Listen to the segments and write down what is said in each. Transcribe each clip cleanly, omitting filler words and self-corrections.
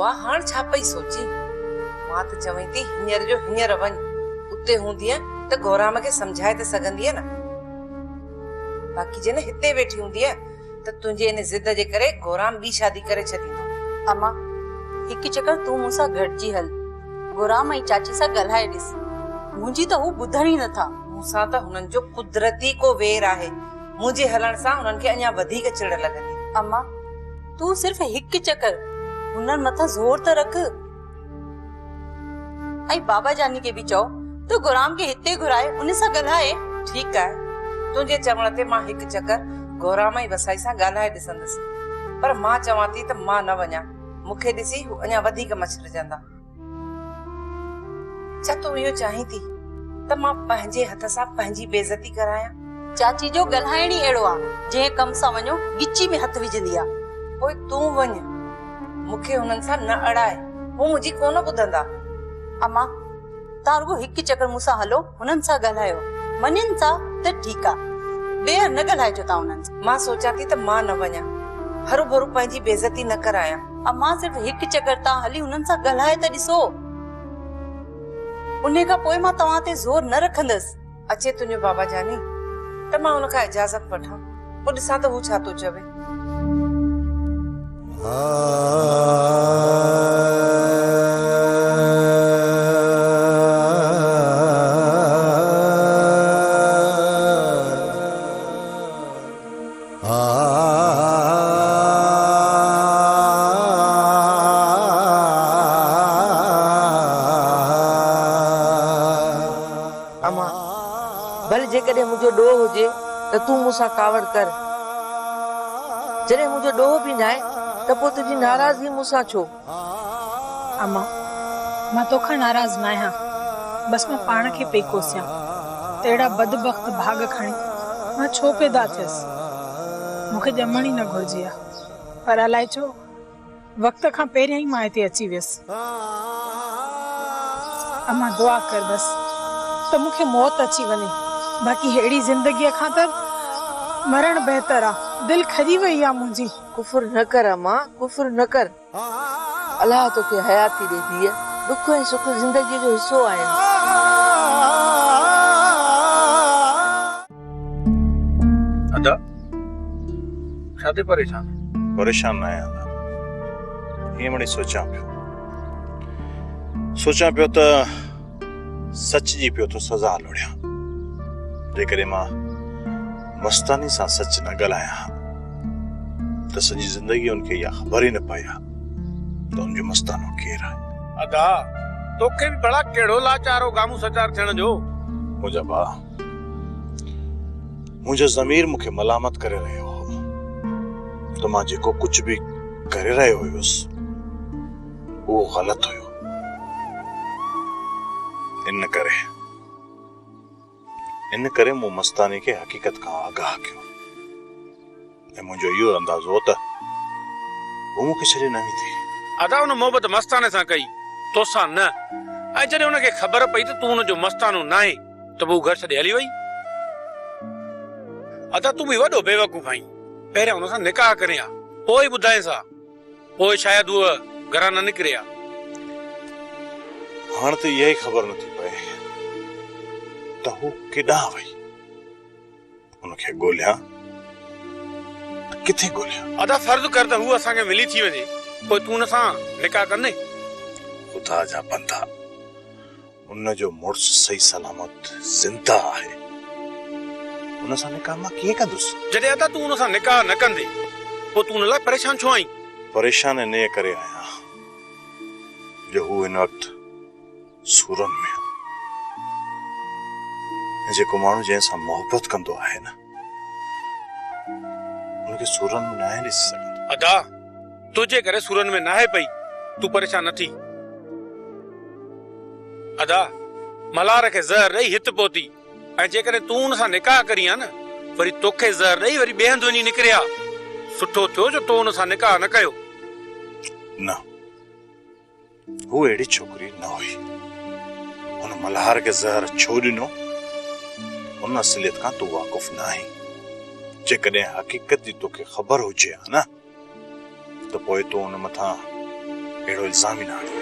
आ हाण छा पई सोची मां त चवई थी हींअर जो हींअर वञ उते हूंदी त गौराम खे समझाए त सघंदी न बाक़ी जे न हिते वेठी हूंदी त तुंहिंजे इन जिद जे करे गौराम ॿी शादी करे छॾींदो। अम्मा हिकु चक्कर तूं मूंसां गॾिजी हल गौराम ऐं चाची सां ॻाल्हाए ॾिस मुंहिंजी त हू ॿुधण ई नथा। मूंसां त हुननि जो कुदरती को वेर आहे मुंहिंजे हलण सां हुननि खे अञा वधीक चिड़ लॻंदी। अम्मा तू सिर्फ हिकु चक्कर हुननि मथां ज़ोर त रख ऐं बाबा जानी खे बि चओ तो गौराम खे हिते घुराए उन सां ॻाल्हाए। ठीकु आहे तुंहिंजे चवण ते मां हिकु चक्कर गौराम ऐं वसाई सां ॻाल्हाए ॾिसंदसि पर मां चवां थी त मां न वञा मूंखे ॾिसी हू अञा वधीक मछरजंदा। छा तूं इहो चाहीं थी त मां पंहिंजे हथ सां पंहिंजी बेइज्जती करायां? चाची जो ॻाल्हाइण ई अहिड़ो आहे जंहिं कम सां वञो गिची में हथ विझंदी आहे। पोइ तूं वञ मूंखे हुननि सां न अड़ाए हू मुंहिंजी कोन ॿुधंदा। अम्मा तव्हां रुगो हिकु चक्कर मूंसां हलो हुननि सां ॻाल्हायो मञनि था त ठीकु आहे ॿेर न ॻाल्हाइजो तव्हां हुननि सां। मां सोचां थी त मां न वञा हरू भरू पंहिंजी बेइज्जती न करायां। अम्मा सिर्फ हिकु चक्कर तव्हां हली हुननि सां ॻाल्हाए त ॾिसो उन खां पोइ मां तव्हां ते ज़ोर न रखंदसि। अचे तुंहिंजो बाबा जानी त मां हुन खां इजाज़त वठां पोइ ॾिसां त हू छा थो चवे। भले जेकॾहिं मुंहिंजो ॾोह हुजे त तूं मूंसां कावड़ कर जॾहिं मुंहिंजो ॾोह बि न आहे त पोइ तुंहिंजी नाराज़गी मूंसां छो? अम्मा मां तोखां नाराज़ न आहियां बस मां पाण खे पई कोसियां त अहिड़ा बदबख्त भाग खणी मां छो पैदा थियसि मूंखे ॼमण ई न घुरिजे आहे पर अलाए छो वक़्त खां पहिरियां ई मां हिते अची वियसि। अम्मा दुआ कर बस त मूंखे मौत अची वञे बाक़ी अहिड़ी ज़िंदगीअ खां त मरण बहितर आहे। दिल खरी वई आहे मुंहिंजी। कुफर न कर अम्मा कुफर न कर अल्लाह तोखे हयाती ॾे धीअ दुख ऐं सुख ज़िंदगीअ जो हिसो आहिनि। अदा छाते परेशान न आहियां हीअं वणी सोचां पियो त सच जी पियो तो सज़ा लोड़ियां जेकॾहिं मां मस्तानी सां सच न ॻाल्हायां त सॼी ज़िंदगी उनखे इहा ख़बर ई न पई आहे त उनजो मस्तानो केरु आहे। अदा तोखे बि बड़ा कहिड़ो लाचारो गामू सचार थियण जो। मुंहिंजा भाउ मुंहिंजो ज़मीर मूंखे मलामत करे रहियो हो त मां जेको कुझु बि करे रहियो हुयुसि उहो ग़लति हुयो। इन करे मूं मस्तानी खे हक़ीक़त खां आगाह कयो ऐं मुंहिंजो इहो अंदाज़ो त हू मूंखे छॾे न वेंदी। अदा उन मोहबत मस्ताने सां कई तोसां न ऐं जॾहिं उनखे ख़बर पई त तूं उनजो मस्तानो न आहे त पोइ घर छॾे हली वई। अदा तूं बि वॾो बेवकूफ़ आहीं पहिरियां हुन सां निकाह करियां पोइ ॿुधाए सा पोइ शायदि उहा घरां न निकिरे हा। हाणे त इहा ई ख़बर नथी पए त हू केॾांहुं वई उनखे ॻोल्हियां किथे ॻोल्हियां। अदा फर्ज़ कर त हू असांखे मिली थी वञे पोइ तूं हुन सां निकाह कंदे। ख़ुदा जा बंदा उनजो मुड़ुसु सही सलामत ज़िंदा आहे उन सां निकाह मां कीअं कंदुसि? जॾहिं अदा तूं हुन सां निकाह न कंदे पोइ तूं हुन लाइ परेशान छो आहीं? परेशान इन करे आहियां जो हू हिन वक़्तु सूरन में जेको माण्हू जंहिंसां मोहबत कंदो आहे न उनखे सूरन में न आहे ॾिसी सघंदो। अदा तुझे करे सूरन में न आहे पई तूं परेशान न थी। अदा मलार खे ज़हर ॾेई हित पहुती ऐं जेकॾहिं तूं हुन सां निकाह करी आहे न वरी तोखे ज़हर ॾेई वरी ॿिए हंधि वञी निकिरिया सुठो थियो जो तो हुन सां निकाह न कयो। न हू अहिड़ी छोकिरी न हुई। हुन मल्हार खे ज़हर छो ॾिनो उन असलियत खां तूं वाक़ुफ़ न आहीं। जेकॾहिं हक़ीक़त जी तोखे ख़बर हुजे हा न त पोइ तूं हुन मथां अहिड़ो इल्ज़ाम ई न हणियो।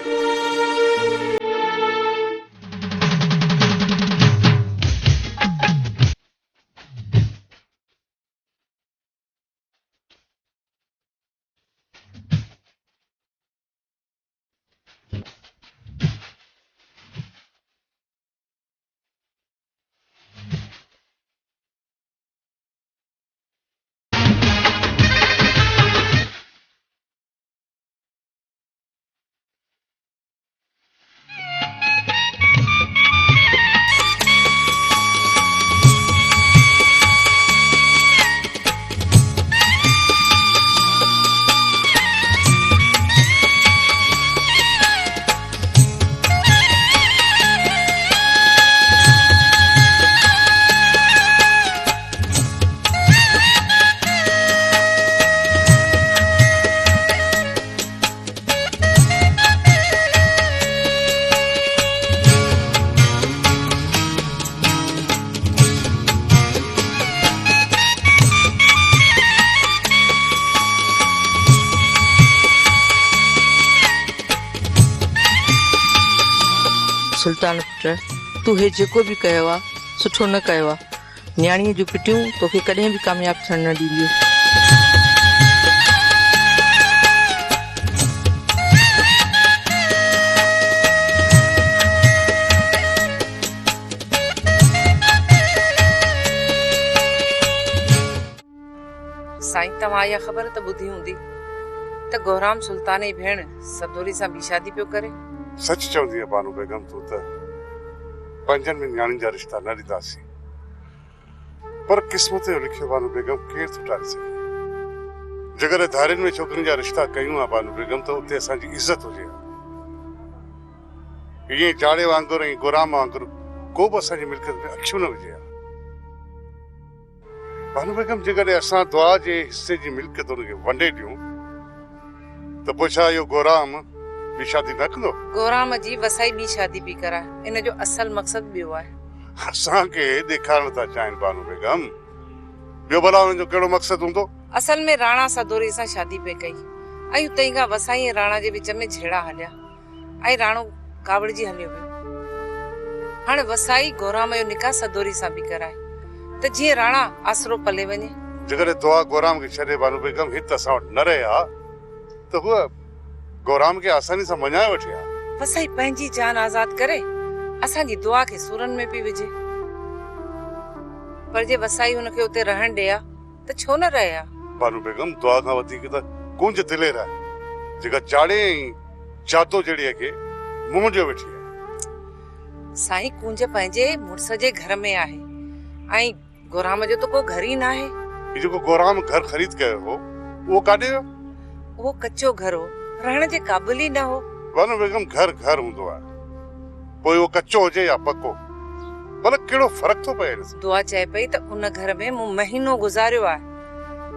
सुल्तान पुट, तू हे जेको भी कयो आहे सुठो न कयो आहे। न्याणीअ जूं पिटियूं तोखे कॾहिं बि कामयाब थियण न ॾींदियूं। साईं, तव्हां इहा ख़बर त ॿुधी हूंदी त गौराम सुल्तान जी भेण सदोरी सां ॿी शादी पियो करे। सच चवंदी आहे बानू बेगम, तूं त पंहिंजनि में न्याणियुनि जा रिश्ता न ॾींदासीं, पर क़िस्मत जो लिखियो बानू बेगम केरु थो टारे सघे। जेकॾहिं धारियुनि में छोकिरियुनि जा रिश्ता कयूं आहे बानू बेगम, त उते असांजी इज़त हुजे। ईअं चाड़े वांगुरु ऐं गुराम वांगुरु को बि असांजी मिल्कियत में अखियूं न विझे। बानू बेगम, जेकॾहिं असां दुआ जे हिसे जी मिल्कियत हुनखे वंडे ॾियूं त पोइ छा इहो गुराम ॿी शादी न कंदो? गौराम जी वसाई ॿी शादी पई कराए, इन जो असल मक़सद ॿियो आहे। असांखे ॾेखारण था चाहिनि बानू बेगम, ॿियो भला हुननि जो कहिड़ो मक़सदु हूंदो? असल में राणा सदोरी सां शादी पे कई ऐं उते खां वसाई ऐं राणा जे विच में झेड़ा हलिया ऐं राणो कावड़जी हलियो वियो। हाणे वसाई गौराम जो निकाह सदोरी सां बि कराए त जीअं राणा आसरो पले वञे। जेकॾहिं दुआ गौराम खे छॾे बानू बेगम हिते असां वटि न रहे हा त हूअ गौराम खे आसानी सां मञाए वठे हा। वसाई पंहिंजी जान आज़ाद करे असांजी दुआ खे सूरनि में पई विझे, पर जे वसाई हुनखे उते रहण ॾे हा त छो न रहे हा? बानू बेगम, दुआ खां वधीक त कुंज दिलेर आहे जेका चाड़े ऐं जातो जहिड़ीअ खे मुंहुं जो वेठी आहे। साईं, कुंज पंहिंजे मुड़ुस जे घर में आहे ऐं गौराम जो त को घर ई न आहे। ही जेको गौराम घर ख़रीद कयो हो उहो काॾे वियो? उहो कच्चो घर हो, रहण जे क़ाबिल ई न हो। बानू बेगम, घर घर हूंदो आहे, पोइ उहो कच्चो हुजे या पको, भला कहिड़ो फ़र्क़ु थो पए? दुआ चए पई त उन घर में मूं महीनो गुज़ारियो आहे,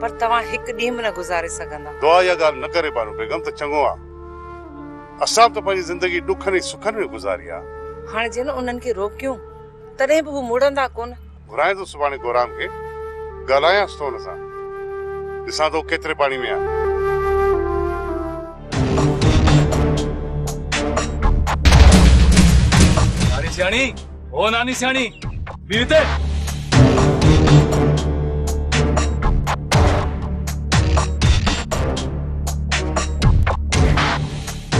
पर तव्हां हिकु ॾींहुं बि न गुज़ारे सघंदा। दुआ इहा ॻाल्हि न करे बानू बेगम त चङो आहे। असां त पंहिंजी ज़िंदगी ॾुखनि ऐं सुखनि में गुज़ारी आहे। हाणे जिन उन्हनि खे रोकियूं तॾहिं बि हू मुड़ंदा कोन। घुराए थो सुभाणे गौराम खे, ॻाल्हायांसि थो हुन सां, ॾिसां थो केतिरे पाणी में आहे। नानी सियाणी, ओ नानी सियाणी, बीते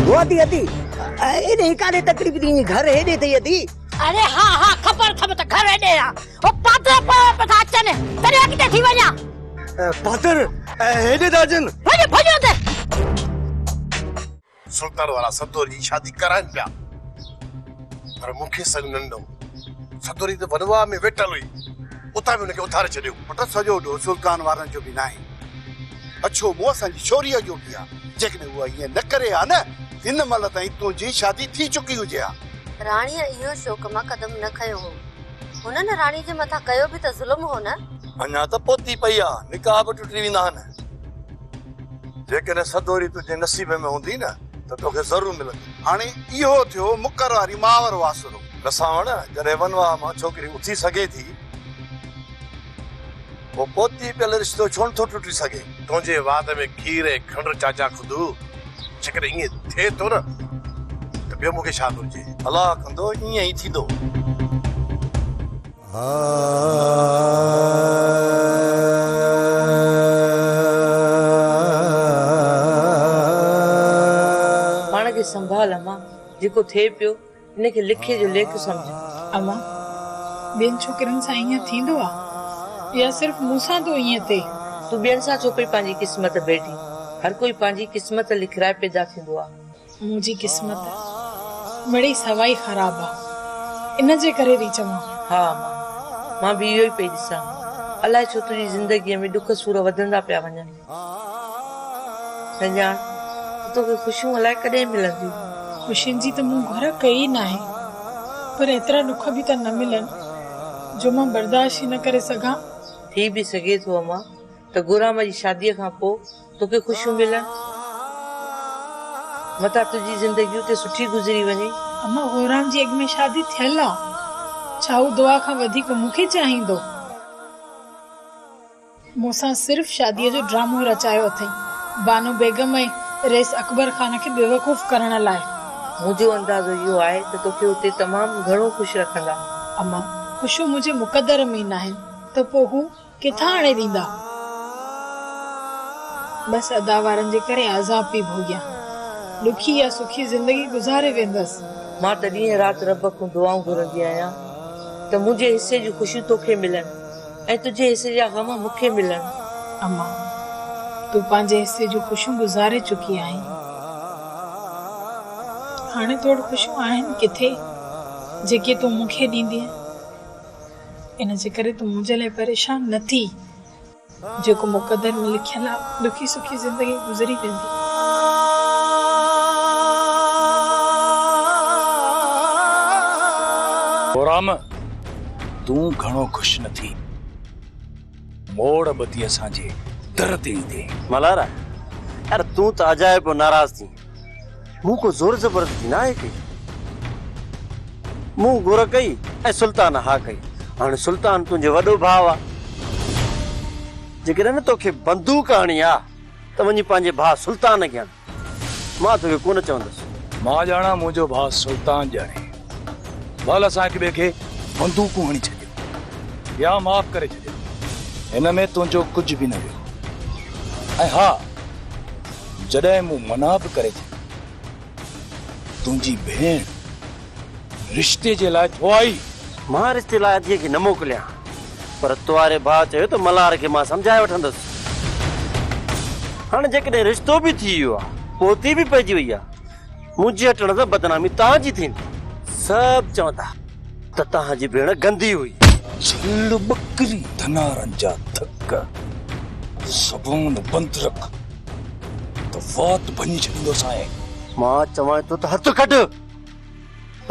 होती अती एने काने तकलीफ दी घर हेडे थई अती। अरे हां हां खबर खबर त घर हेडे आ ओ पात्र पता अचने तरे किते थी वणा पात्र हेडे दाजन भजे भजे दे। सुल्तान वाला सदोरी शादी कराइन पिया, पर मुखे संग नंढो सदोरी त वनवा में वेठल हुई, उता में उनखे उथारे छॾियो। पता सजो डो सुल्तान वारन जो भी नाहे, अच्छो मुंह असांजी छोरीअ जो बि आहे। जेकॾहिं उहा ईअं न करे हा न, हिन महिल ताईं तुंहिंजी शादी थी चुकी हुजे हा। राणीअ इहो शौक़ मां कदम न खयो हो, हुननि राणी जे मथां कयो बि त ज़ुल्म हो न। अञा त पोती पई आ, निकाह बि टुटी वेंदा आहिनि। जेकॾहिं सदोरी तुंहिंजे नसीब में हूंदी न त तोखे ज़रूर मिलंदी। हाणे इहो थियो मुकर वारी मावर वासरो। ॾिसां न, जॾहिं वनवा मां छोकिरी उथी सघे थी, पोइ पोती पियल रिश्तो छो नथो टुटी सघे? तुंहिंजे वाद में खीर ऐं खंड चाचा खुदू जेकॾहिं ईअं थिए थो न त ॿियो मूंखे छा घुरिजे? अलाह कंदो ईअं ई थींदो। पाण खे संभाल अम्मा, जेको थिए पियो इनखे लिखे जो लेख समझ। अम्मा ॿियनि छोकिरनि सां ईअं थींदो आहे या सिर्फ़ मूंसां तो ईअं थिए? तूं ॿियनि सां छो पई पंहिंजी क़िस्मत बेटी? हर कोई पंहिंजी क़िस्मत लिखराए पैदा थींदो आहे। मुंहिंजी क़िस्मत बड़ी सवाई ख़राब आहे, इन जे करे थी चवां। हा मां बि इहो ई पई ॾिसां। अलाए छो तुंहिंजी ज़िंदगीअ में दुख सूर वधंदा पिया वञनि। संजान तोखे ख़ुशियूं अलाए कॾहिं मिलंदियूं? ख़ुशियुनि जी त मूं घुर कई न आहे, पर एतिरा दुख बि त न मिलनि जो मां बर्दाश्त ई न करे सघां। थी बि सघे थो अम्मा त गुराम जी शादीअ खां पोइ तोखे ख़ुशियूं मिलनि, मता तुंहिंजी ज़िंदगी उते सुठी गुज़री वञे। अम्मा गुराम जी अॻु में शादी थियल आहे, छा हू दुआ खां वधीक मूंखे चाहींदो? मूंसां सिर्फ़ शादीअ जो ड्रामो रचायो अथई बानो बेगम ऐं रेस अकबर खान खे बेवकूफ़ करण लाइ। मुंहिंजो अंदाज़ो इहो आहे त तोखे उते तमामु घणो ख़ुशि रखंदा। अम्मा ख़ुशियूं मुंहिंजे मुक़दर में न आहिनि त पोइ हू किथां आणे ॾींदा? बसि अदा वारनि जे करे आज़ाब पई भोॻियां, ॾुखी या सुखी ज़िंदगी गुज़ारे वेंदसि। मां त ॾींहं राति रब खां दुआऊं घुरंदी आहियां त मुंहिंजे हिसे जूं ख़ुशियूं तोखे मिलनि ऐं तुंहिंजे हिसे जा ग़म मूंखे मिलनि। अम्मा तूं पंहिंजे हिसे जूं ख़ुशियूं गुज़ारे चुकी आहीं, हाणे तोड़ ख़ुशियूं आहिनि किथे जेके तूं मूंखे ॾींदीअ? इन जे करे तूं मुंहिंजे लाइ परेशान न थी। जेको मुक़दर में लिखियल आहे दुखी सुखी ज़िंदगी गुज़री वेंदी। गुराम तूं घणो खुश न थी, मोड़ बती असांजे दर ते ईंदे। मलारा यार तूं त अजाइब नाराज़ थी, मूं को ज़ोर ज़बरदस्ती ना आहे कई। मूं घुर कई ऐं सुल्तान हा कई। हाणे सुल्तान तुंहिंजो वॾो भाउ आहे, जेकॾहिं न तोखे बंदूक हणी आहे त वञी पंहिंजे भाउ सुल्तान खे हण। मां तोखे कोन चवंदुसि। मां ॼाणा मुंहिंजो भाउ सुल्तान ॼाणे, भल असां हिक ॿिए खे बंदूकूं हणी छॾियो या माफ़ करे छॾियो, हिन में तुंहिंजो कुझु बि न वियो। ऐं हा जॾहिं मूं मना बि करे छॾी, तुंहिंजी भेण रिश्ते जे लाइ थो आई। मां रिश्ते लाइ धीअ खे न मोकिलियां, पर तुआरे भाउ चयो त मल्हार खे मां सम्झाए वठंदुसि। हाणे जेकॾहिं रिश्तो बि थी वियो आहे, पोती बि पइजी वई आहे, मुंहिंजे हटण त बदनामी तव्हांजी थींदी। सभु चवंदा त तव्हांजी भेण गंदी हुई। छिल बकरी धनारनि जा थक, ज़बान बंदि रख त वात भञी छॾींदोसि। आहे मां चवां थो त हथ कढ,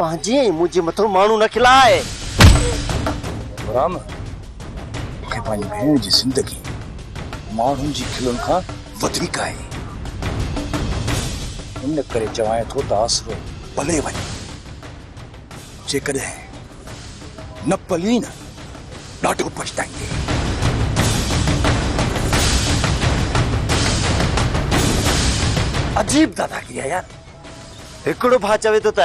पंहिंजे मुंहिंजे मथां माण्हू न खिलाए। राम मूंखे पंहिंजी भेण जी ज़िंदगी माण्हुनि जी खिलुनि खां वधीक आहे, इन करे चवां थो त आसरो भले वञे। जेकॾहिं न पली न ॾाढो पछताईंदे। अजीब दादागिरी आहे यार। हिकिड़ो भाउ चवे थो त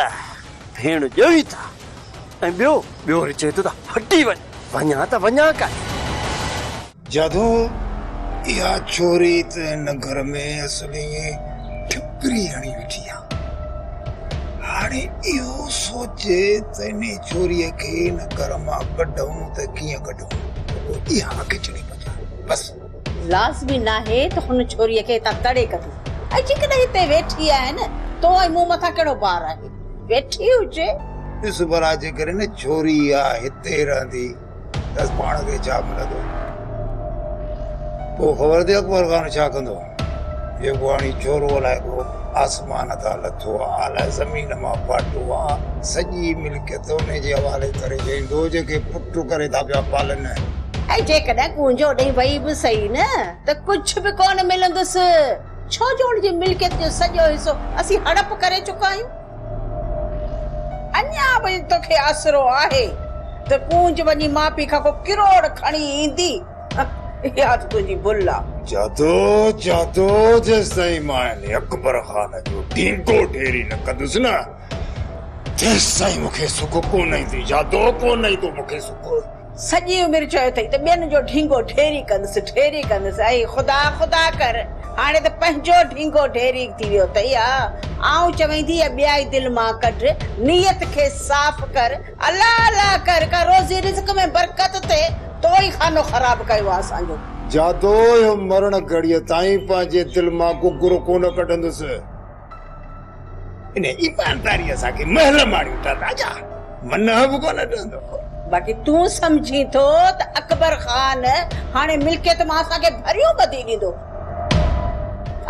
भेण ॼोई था ऐं ॿियो वरी चवे थो त हटी वञा त वञा काहे। जदूं इहा छोरी त हिन घर में असली ठिकरी हणी वेठी आहे। हाणे इहो सोचे त इन छोरीअ खे हिन घर मां कढूं त कीअं कढूं, इहा खिचड़ी पचाए बस। लाज़मी न आहे त हुन छोरीअ खे हितां तड़े कढूं। ऐं जेकॾहिं हिते वेठी आहे न, तो ऐं मूं मथां कहिड़ो बार आहे? वेठी हुजे। ॾिस भला जेकर न छोरी आहे हिते रहंदी त पाण खे छा मिलंदो? पोइ ख़बर अथई अकबर खान छा कंदो? जेको हाणे छोरो अलाए को आसमान तां लथो आहे, अलाए ज़मीन मां फाटो आहे, सॼी मिल्कियत उनजे हवाले करे चईंदो जेके पुट करे था पिया पालनि। ऐं जेकॾहिं कुंजो ॾेई वई बि सही न त कुझु बि कोन मिलंदुसि, छो जो हुनजी मिल्कियत जो सॼो हिसो असीं हड़प करे चुका आहियूं। अञा बि तोखे आसरो आहे त पूंज वञी माउ पीउ खां को किरोड़ खणी ईंदी। इहा त तुंहिंजी भुल आहे। जादो जादो जेसताईं मां ने अकबर खान जो ढींगो ढेरी न कंदुसि न तेसताईं मूंखे सुख कोन ईंदी। जादो कोन ईंदो मूंखे सुख। सॼी उमिरि चयो अथई त ॿियनि जो ढींगो ढेरी कंदुसि ऐं ख़ुदा ख़ुदा कर हाणे त पंहिंजो ढींगो ढेरी थी वियो अथई। आऊं चवंदी ॿिया दिलि मां कढ, नियत खे साफ़ कर, अल्लाह अल्लाह कर का रोज़ी रिज़्क में बरकत थे तो ई खानो ख़राब कयो आहे असांजो। जादो यो मरण घड़ीअ ताईं पंहिंजे दिलि मां कुकुर कोन कढंदुसि। इन ईमानदारी असांखे महल मारियूं था राजा, मन बि कोन ॾींदो। बाक़ी तूं समझी थो त अकबर खान हाणे मिल्कियत मां असांखे भरियूं ॿधी ॾींदो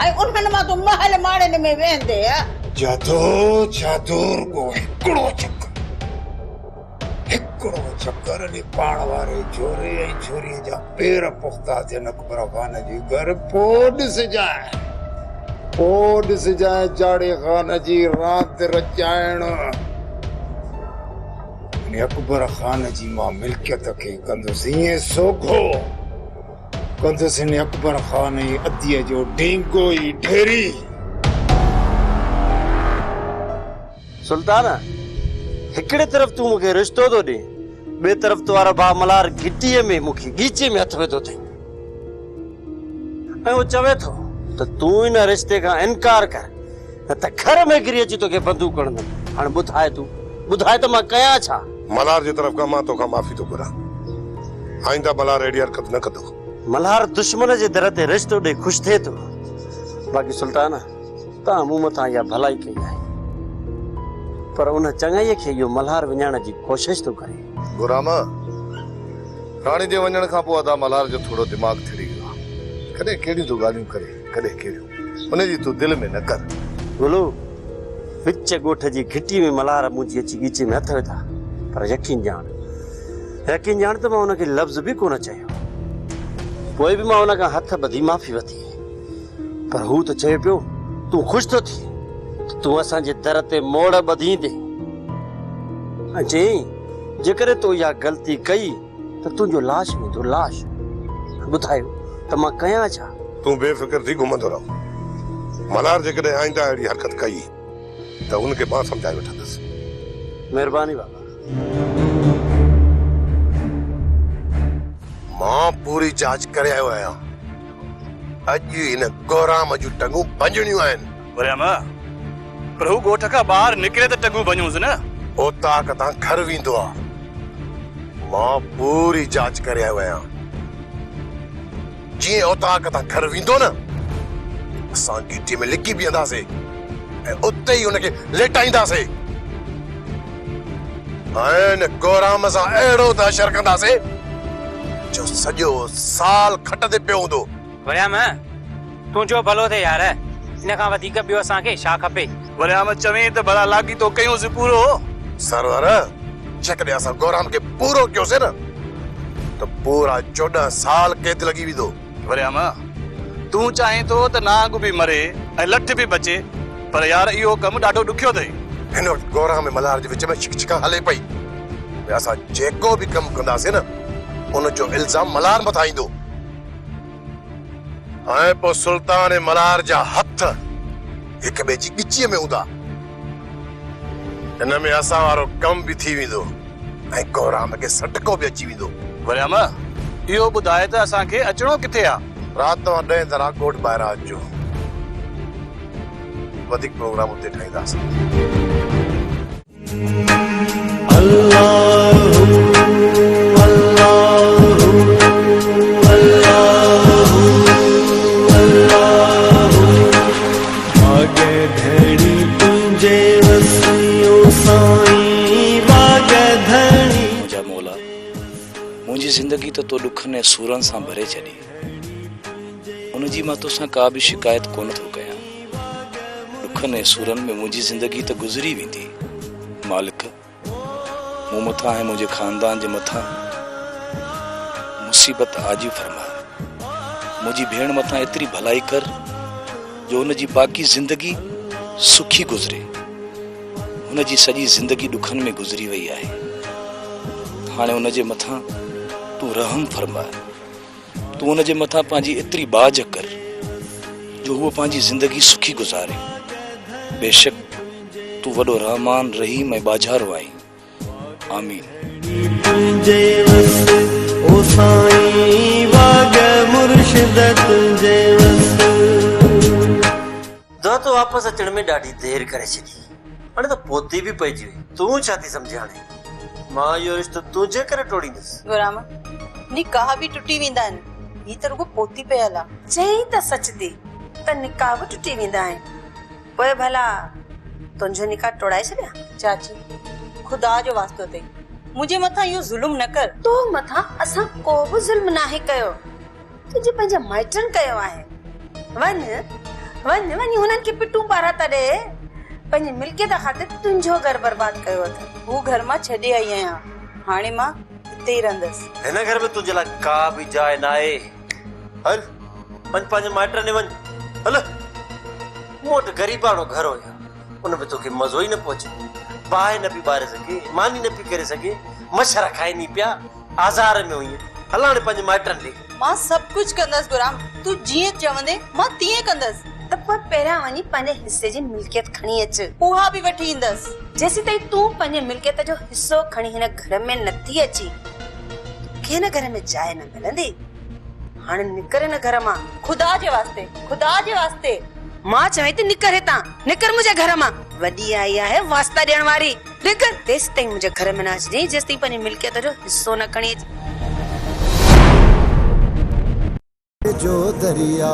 ऐं उन्हनि मां तूं महल माड़नि में वेंदे। जादो जादो रुगो हिकिड़ो चक्कर ने पाण वारे जोरे ऐं छोरीअ जा पेर पुख्ता थियनि अकबर खान जे घर। पोइ ॾिसजांइ जाड़े खान जी रात रचाइण। अकबर खान जी मां मिल्कियत खे कंदुसि ईअं सोघो कंदुसि हिन अकबर खान जी अदीअ जो ढींगो ई ढेरी। सुल्तान हिकिड़े तरफ़ तूं मूंखे रिश्तो थो ॾे, ॿिए तरफ़ तुंहिंजो भाउ मल्हार गिटीअ में मूंखे गीचे में हथ वेठो अथई ऐं उहो चवे थो त तूं हिन रिश्ते खां इनकार कर न त घर में गिरी अची तोखे बंदूक हणंदमि। हाणे ॿुधाए त मां कयां छा? मल्हार जी तरफ़ खां मां तोखां माफ़ी थो घुरां। आइंदा मल्हार अहिड़ी हरकत न कंदो। मल्हार दुश्मन जे दर ते रिश्तो ॾे ख़ुशि थिए थो। बाक़ी सुल्तान तव्हां मूं मथां इहा भलाई कई आहे, पर उन चङाईअ खे इहो मल्हार विञाइण जी कोशिशि थो करे। गुराम राणी जे वञण खां पोइ अदा मल्हार जो थोरो दिमाग़ थिरी वियो आहे। कॾहिं कहिड़ियूं तूं ॻाल्हियूं करे, कॾहिं कहिड़ियूं, उनजी तूं दिलि में न कर। गुलू विच ॻोठ जी घिटी में मल्हार मुंहिंजी अची गीचे में हथ वेठा, पर यकीन ॼाण त मां उनखे लफ़्ज़ बि कोन चयो। पोइ बि मां उन खां हथ ॿधी माफ़ी वरिती, पर हू त चए पियो तूं ख़ुशि थो थी त तूं असांजे दर ते मोड़ ॿधींदे ऐं चयईं जेकॾहिं तो इहा ग़लती कई त तुंहिंजो लाश वेंदो लाश। ॿुधायो त मां कयां छा? तूं बेफ़िक्र थी घुमंदो रहो। मल्हार जेकॾहिं आइंदा अहिड़ी हरकत कई त उनखे मां सम्झाए वठंदुसि। महिरबानी बाबा। मां पूरी जांच करे आयो आहियां। अॼु हिन गोराम जूं टंगूं भंजणियूं आहिनि। पर हू ॻोठ खां ॿाहिरि निकिरे त टंगूं भंजूंसि न। ओताक तां घर वेंदो आहे। मां पूरी जांच करे आयो आहियां। जीअं ओताक तां घर वेंदो न, असां गिटी में लिकी बीहंदासीं ऐं उते ई हुनखे लेटाईंदासीं ऐं गोराम सां अहिड़ो दहशर कंदासीं जो सॼो साल खट ते पियो हूंदो। वरियाम तुंहिंजो भलो थिए यार, इन खां वधीक ॿियो असांखे छा खपे? वरियाम चवें त भला लागी तो कयूंसि पूरो। सरवर जेकॾहिं असां गोराम खे पूरो कयोसीं न त पूरा 14 साल कैद लॻी वेंदो। वरियाम तूं चाहे तो त नाग बि मरे ऐं लठ बि बचे, पर यार इहो कमु ॾाढो ॾुखियो अथई। हिन वक़्तु गोराम में मल्हार जे विच में छिकछिका हले पई। असां जेको बि कमु कंदासीं न उनजो इल्ज़ाम मल्हार मथां ईंदो ऐं पोइ सुल्तान ऐं मल्हार जा हथ हिक ॿिए जी ॻिचीअ में हूंदा। हिन में असां वारो कम बि थी वेंदो ऐं गोराम खे सटको बि अची वेंदो। वरियाम इहो ॿुधाए त असांखे अचणो किथे आहे? राति तव्हां 10 दरा कोट ॿाहिरां अचो, वधीक प्रोग्राम उते ठाहींदासीं। मुंहिंजी ज़िंदगी त तो ॾुखनि ऐं सूरनि सां भरे छॾी, उनजी मां तोसां का बि शिकायत कोन थो कयां। ॾुखनि ऐं सूरनि में मुंहिंजी ज़िंदगी त गुज़री वेंदी। मालिक मूं मथां ऐं मुंहिंजे ख़ानदान जे मथां मुसीबत आजी फरमा। मुंहिंजी भेण मथां एतिरी भलाई कर जो हुनजी बाक़ी ज़िंदगी सुखी गुज़रे। हुनजी सॼी ज़िंदगी ॾुखनि में गुज़री वई आहे। हाणे हुनजे मथां तूं रहम फरमा। तू हुनजे मथां पंहिंजी एतिरी बाज कर जो उहो पंहिंजी ज़िंदगी सुखी गुज़ारे। बेशक तू वॾो रहमान रहीम ऐं बाज़ारो आहीं। आमीन। तो वापस अचण में ॾाढी देर करे छॾी। हाणे त पोती बि पइजी वई। तूं छा थी सम्झे हाणे? मां इहो रिश्तो तुंहिंजे करे टोड़ींदुसि। गुराम निकाह बि टुटी वेंदा आहिनि, ही त रुगो पोती पियल आहे। चई त सच थी त निकाह बि टुटी वेंदा आहिनि। पोइ भला तुंहिंजो निकाह टोड़ाए छॾिया? चाची खुदा जो वास्तो अथई, मुंहिंजे मथां इहो ज़ुल्म न कर। तो मथां असां को बि ज़ुल्म नाहे कयो, तुंहिंजे पंहिंजे माइटनि कयो आहे। वञ वञ वञ हुननि खे पिटूं पारा त ॾे। पंहिंजी मिल्कियत ख़ातिर तुंहिंजो घर बर्बाद कयो अथई। हू घर मां छॾे आई आहियां, हाणे मां हिते ई रहंदसि। हिन घर में तुंहिंजे लाइ का बि जाइ न आहे। हल वञ पंहिंजे माइटनि ॾे वञ। हल मूं वटि ग़रीबाणो घर हुयो, उन में तोखे मज़ो ई न पियो अचे। बाहि न पई ॿारे सघे, मानी न पई करे सघे, मच्छर खाइनी पिया, आज़ार में हुई। हल हाणे पंहिंजे माइटनि ॾे। मां सभु कुझु कंदसि गुराम, तूं जीअं चवंदे मां तीअं कंदसि। त पोइ पहिरियां वञी पंहिंजे हिसे जी मिल्कियत खणी अच, उहा बि वठी ईंदसि। जेसीं ताईं तूं पंहिंजे मिल्कियत जो हिसो खणी हिन घर में नथी अची, तोखे हिन घर में जाइ न मिलंदी। हाणे निकर हिन घर मां। खुदा जे वास्ते, खुदा जे वास्ते। मां चवां थी निकर हितां, निकर मुंहिंजे घर मां। वॾी आई आहे वास्ता ॾियण वारी, निकर। तेसि ताईं मुंहिंजे घर में न अचिजांइ जेसि ताईं पंहिंजी मिल्कियत जो हिसो न खणी अची। जो दरिया